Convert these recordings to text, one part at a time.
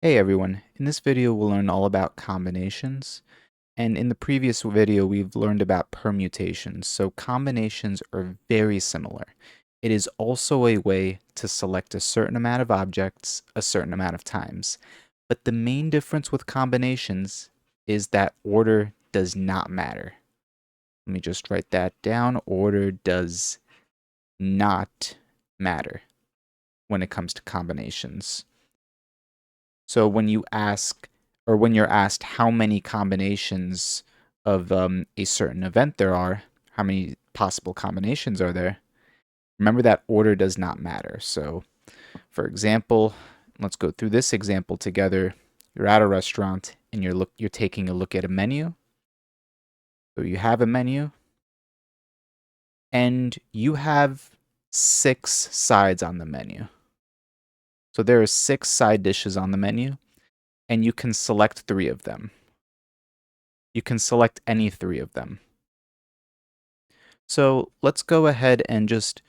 Hey everyone, in this video we'll learn all about combinations, and in the previous video we've learned about permutations, so combinations are very similar. It is also a way to select a certain amount of objects a certain amount of times, but the main difference with combinations is that order does not matter. Let me just write that down. Order does not matter when it comes to combinations. So when you ask, or when you're asked how many combinations of a certain event there are, how many possible combinations are there, remember that order does not matter. So for example, let's go through this example together. You're at a restaurant and you're taking a look at a menu. So you have a menu and you have 6 sides on the menu. So there are 6 side dishes on the menu and you can select 3 of them. You can select any 3 of them. So let's go ahead and just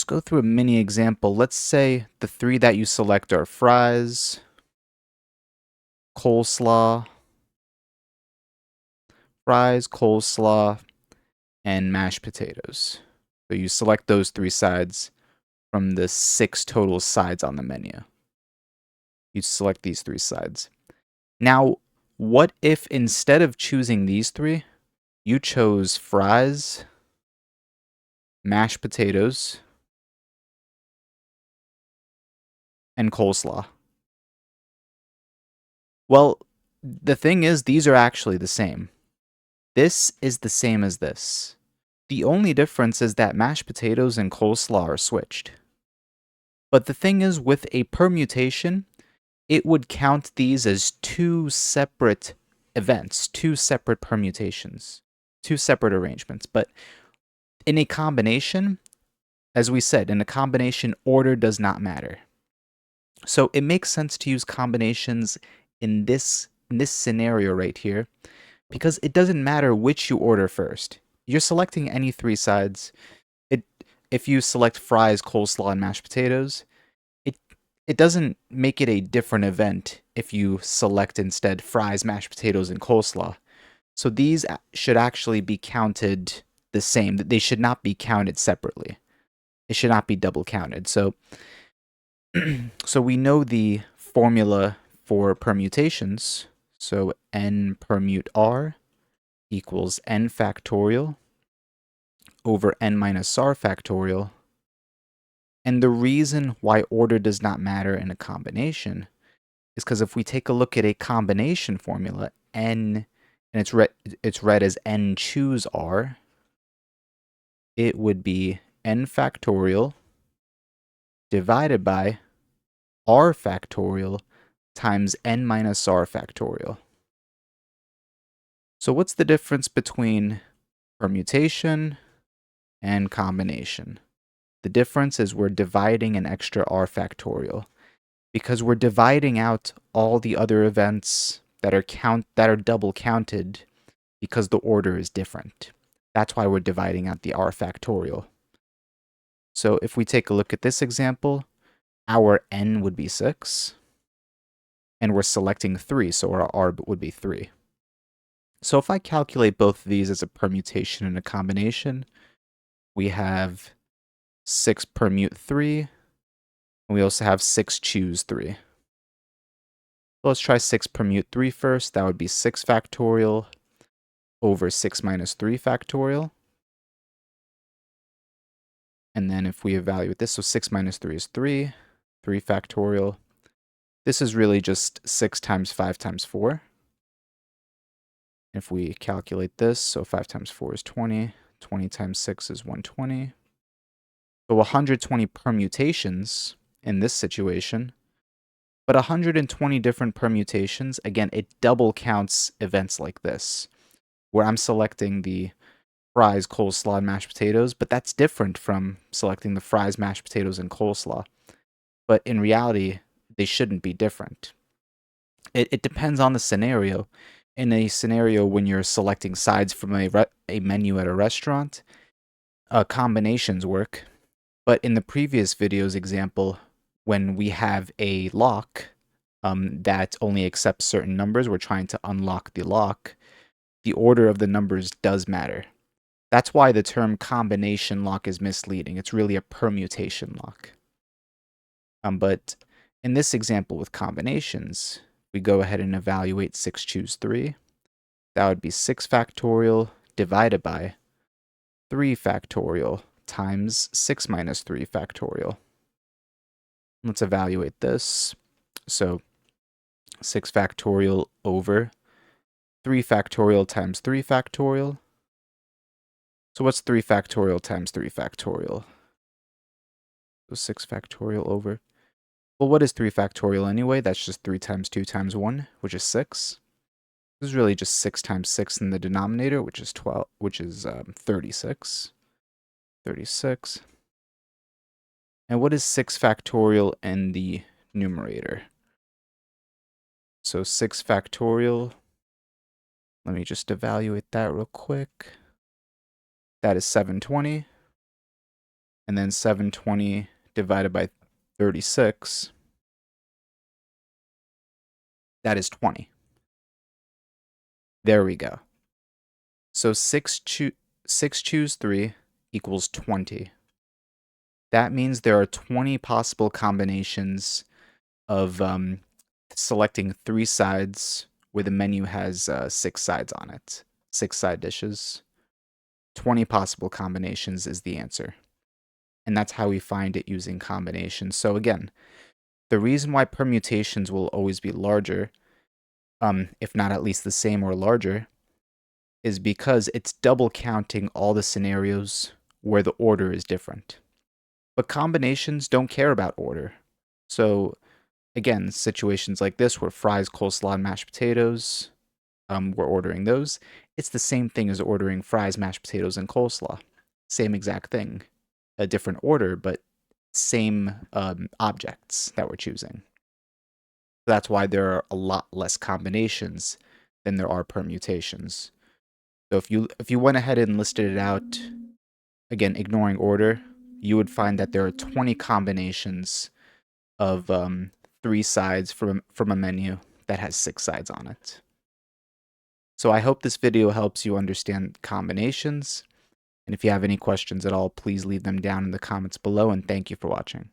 go through a mini example. Let's say the 3 that you select are fries, coleslaw, and mashed potatoes. So you select those 3 sides from the 6 total sides on the menu. You select these 3 sides. Now, what if instead of choosing these 3, you chose fries, mashed potatoes, and coleslaw? Well, the thing is, these are actually the same. This is the same as this. The only difference is that mashed potatoes and coleslaw are switched. But the thing is, with a permutation, it would count these as 2 separate events, 2 separate permutations, 2 separate arrangements. But in a combination, as we said, in a combination, order does not matter. So it makes sense to use combinations in this scenario right here, because it doesn't matter which you order first. You're selecting any 3 sides. If you select fries, coleslaw, and mashed potatoes, it doesn't make it a different event if you select instead fries, mashed potatoes, and coleslaw. So these should actually be counted the same. They should not be counted separately. It should not be double counted. So we know the formula for permutations. So n permute r equals n factorial over n minus r factorial. And the reason why order does not matter in a combination is because if we take a look at a combination formula, n, and it's read as n choose r, it would be n factorial divided by r factorial times n minus r factorial. So what's the difference between permutation and combination? The difference is we're dividing an extra r factorial, because we're dividing out all the other events that are double counted because the order is different. That's why we're dividing out the r factorial. So if we take a look at this example, our n would be 6, and we're selecting 3, so our r would be 3. So if I calculate both of these as a permutation and a combination, we have 6 permute 3, and we also have 6 choose 3. So let's try 6 permute 3 first. That would be 6 factorial over 6 minus 3 factorial. And then if we evaluate this, so 6 minus 3 is 3, 3 factorial. This is really just 6 times 5 times 4. If we calculate this, so 5 times 4 is 20, 20 times 6 is 120. So 120 permutations in this situation, but 120 different permutations. Again, it double counts events like this, where I'm selecting the fries, coleslaw, and mashed potatoes, but that's different from selecting the fries, mashed potatoes, and coleslaw. But in reality, they shouldn't be different. It depends on the scenario. In a scenario when you're selecting sides from a menu at a restaurant, combinations work. But in the previous video's example, when we have a lock, that only accepts certain numbers. We're trying to unlock the lock. The order of the numbers does matter. That's why the term combination lock is misleading. It's really a permutation lock. But in this example with combinations, we go ahead and evaluate 6 choose 3. That would be 6 factorial divided by 3 factorial times 6 minus 3 factorial. Let's evaluate this. So 6 factorial over 3 factorial times 3 factorial. So what's 3 factorial times 3 factorial? So 6 factorial over. Well, what is 3 factorial anyway? That's just 3 times 2 times 1, which is 6. This is really just 6 times 6 in the denominator, which is 36. 36. And what is 6 factorial in the numerator? So 6 factorial, let me just evaluate that real quick. That is 720. And then 720 divided by 36, that is 20. There we go. So 6 choose 3 equals 20. That means there are 20 possible combinations of selecting 3 sides where the menu has 6 sides on it. 6 side dishes. 20 possible combinations is the answer. And that's how we find it using combinations. So again, the reason why permutations will always be larger, if not at least the same or larger, is because it's double counting all the scenarios where the order is different. But combinations don't care about order. So again, situations like this where fries, coleslaw, and mashed potatoes, we're ordering those. It's the same thing as ordering fries, mashed potatoes, and coleslaw. Same exact thing. A different order, but same objects that we're choosing. That's why there are a lot less combinations than there are permutations. So if you went ahead and listed it out, again, ignoring order, you would find that there are 20 combinations of 3 sides from a menu that has 6 sides on it. So I hope this video helps you understand combinations. And if you have any questions at all, please leave them down in the comments below, and thank you for watching.